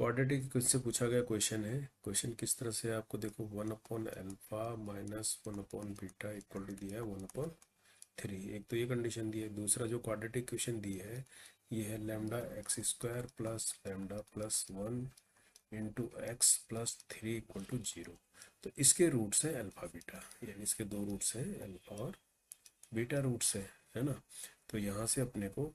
Quadratic इससे पूछा गया क्वेश्चन है। क्वेश्चन किस तरह से आपको देखो 1/अल्फा माइनस 1/बीटा इक्वल टू दिया है 1/3। एक तो ये कंडीशन दी है। दूसरा जो क्वाड्रेटिक क्वेश्चन दी है ये है lambda x square plus lambda plus 1 into x plus 3 equal to 0। तो इसके रूट्स हैं अल्फा बीटा, यानी इसके दो रूट्स हैं अल्फा और बीटा रूट्स है ना। तो यहाँ से अपने को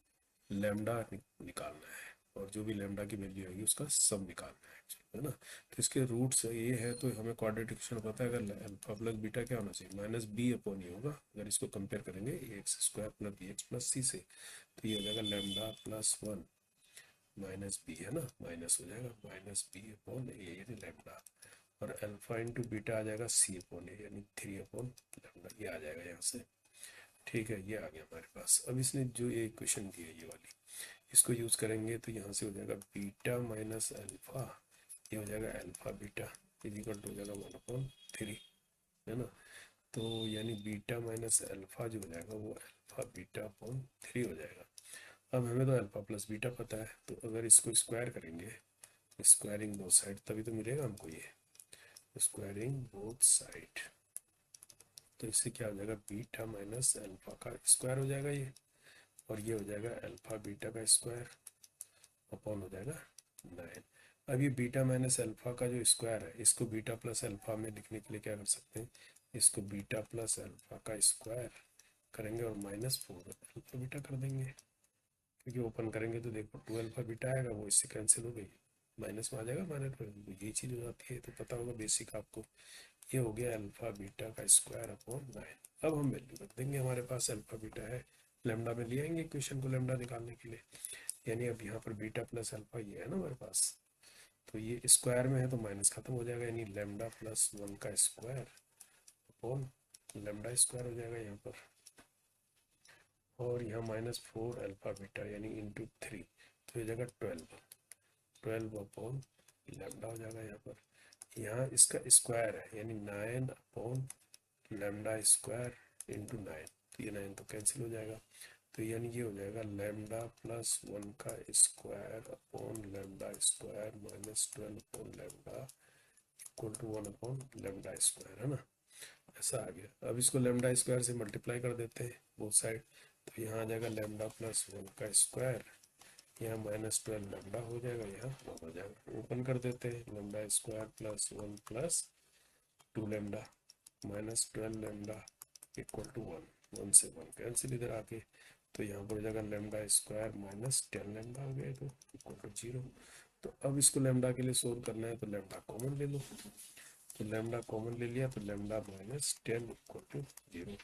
लैम्डा निकालना है और जो भी लैम्डा की वैल्यू आएगी उसका सब निकालना है actually, है ना। तो इसके रूट्स ये है तो हमें क्वाड्रेटिक इक्वेशन पता है। अगर अल्फा प्लस बीटा क्या होना चाहिए, माइनस बी अपॉन ये होगा। अगर इसको कंपेयर करेंगे a x square plus b x plus c से, तो ये हो जाएगा लैम्डा प्लस 1 माइनस बी, है ना, माइनस हो जाएगा माइनस बी अपॉन ए यानी लैम्डा, और अल्फा इंटू बीटा आ जाएगा सी अपॉन ए यानी 3 अपॉन लैम्डा। ये आ जाएगा यहाँ से, ठीक है। ये आ गया हमारे पास। अब इसने जो ये इक्वेशन दी है ये वाली, इसको यूज़ करेंगे तो यहाँ से हो जाएगा बीटा माइनस अल्फा, ये हो जाएगा अल्फा बीटा इक्वल टू हो जाएगा 1/3, है ना। तो यानी बीटा माइनस अल्फा जो हो जाएगा वो अल्फा बीटा अपॉन 3 हो जाएगा। अब हमें तो अल्फा प्लस बीटा पता है, तो अगर इसको स्क्वायर करेंगे, स्क्वायरिंग बोथ साइड, तभी तो मिलेगा हमको ये, स्क्वायरिंग बोथ साइड। तो इससे क्या हो जाएगा, बीटा माइनस अल्फा का स्क्वायर हो जाएगा ये, और ये हो जाएगा अल्फा बीटा का स्क्वायर अपॉन हो जाएगा 9। अब ये बीटा माइनस अल्फा का जो स्क्वायर है इसको बीटा प्लस अल्फा में लिखने के लिए क्या कर सकते हैं, इसको बीटा प्लस अल्फा का स्क्वायर करेंगे और -4 अल्फा बीटा कर देंगे, क्योंकि ओपन करेंगे तो देखो 2 अल्फा बीटा आएगा, वो इससे कैंसिल हो गई, माइनस में आ जाएगा माइनस पर, यही चीज़ हो जाती है। तो पता होगा बेसिक आपको। ये हो गया अल्फा बीटा का स्क्वायर अपॉन 9। अब हम वैल्यू रख देंगे, हमारे पास अल्फा बीटा है, लैम्डा में ले आएंगे इक्वेशन को लैम्डा निकालने के लिए। यानी अब यहाँ पर बीटा प्लस अल्फा ये है ना हमारे पास, तो ये स्क्वायर में है तो माइनस खत्म हो जाएगा, यानी लैम्डा प्लस 1 का स्क्वायर अपॉन लैम्डा स्क्वायर हो जाएगा यहाँ पर, और यहाँ -4 अल्फा बीटा यानी इंटू 3, तो हो जाएगा 12 अपॉन लैम्डा हो जाएगा यहाँ पर। यहाँ इसका स्क्वायर है यानी 9 अपॉन लैम्डा स्क्वायर इंटू 9, तो ये 9 तो कैंसिल हो जाएगा। तो यानी ये हो जाएगा लैम्डा प्लस 1 का square upon lambda square minus 12 upon lambda equal to 1 upon lambda square, है ना। ऐसा आ गया। अब इसको लैम्डा स्क्वायर से मल्टीप्लाई कर देते हैं बोथ साइड, तो यहाँ आ जाएगा लैम्डा प्लस 1 का स्क्वायर, यहाँ -12 लैम्डा हो जाएगा, यहाँ 1 हो जाएगा। ओपन कर देते हैं, लैम्डा स्क्वायर प्लस 1 प्लस 2 लैम्डा -12 लैम्डा इक्वल टू 1 से 1 कैंसिल इधर आके, तो यहाँ पर हो जाएगा लैम्डा स्क्वायर -10 लैम्डा हो गया, तो इक्वल टू 0। तो अब इसको लैम्डा के लिए सोल्व करना है, तो लैम्डा कॉमन ले लो, तो लैम्डा कॉमन ले लिया, तो लैम्डा -10 इक्वल टू 0।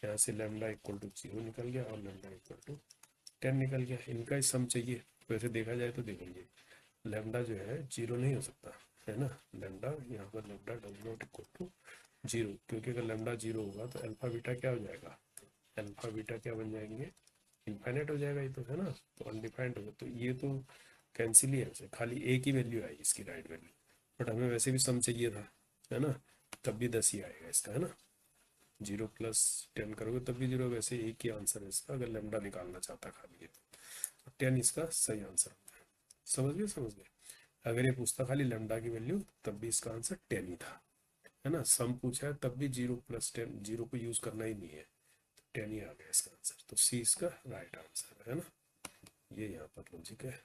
यहाँ से लैम्डा इक्वल टू 0 निकल गया और लैम्डा इक्वल टू 10 निकल गया। इनका ही सम चाहिए। वैसे देखा जाए तो देखिए लैम्डा जो है 0 नहीं हो सकता, है ना। लैम्डा यहाँ पर lambda does not equal to 0, क्योंकि अगर लैम्डा 0 होगा तो अल्फा बीटा क्या हो जाएगा, अल्फा बीटा क्या बन जाएंगे, इनफाइनाइट हो जाएगा ये तो, है ना। तो अनडिफाइंड होगा, तो ये तो कैंसिल ही है, खाली एक ही वैल्यू आएगी इसकी, राइट वैल्यू। बट हमें वैसे भी सम चाहिए था, है ना, तब भी 10 ही आएगा इसका, है ना। 0 + 10 करोगे तब भी 0, वैसे एक ही आंसर है इसका अगर लैम्डा निकालना चाहता खाली है तो 10 इसका सही आंसर होता है। समझ गए। अगर ये पूछता खाली लैम्डा की वैल्यू तब भी इसका आंसर 10 ही था, है ना। सम पूछा है तब भी 0 + 10, 0 को यूज करना ही नहीं है, तो 10 ही आ गया इसका आंसर। तो सी इसका राइट आंसर है ना। ये यहाँ पर लॉजिक है।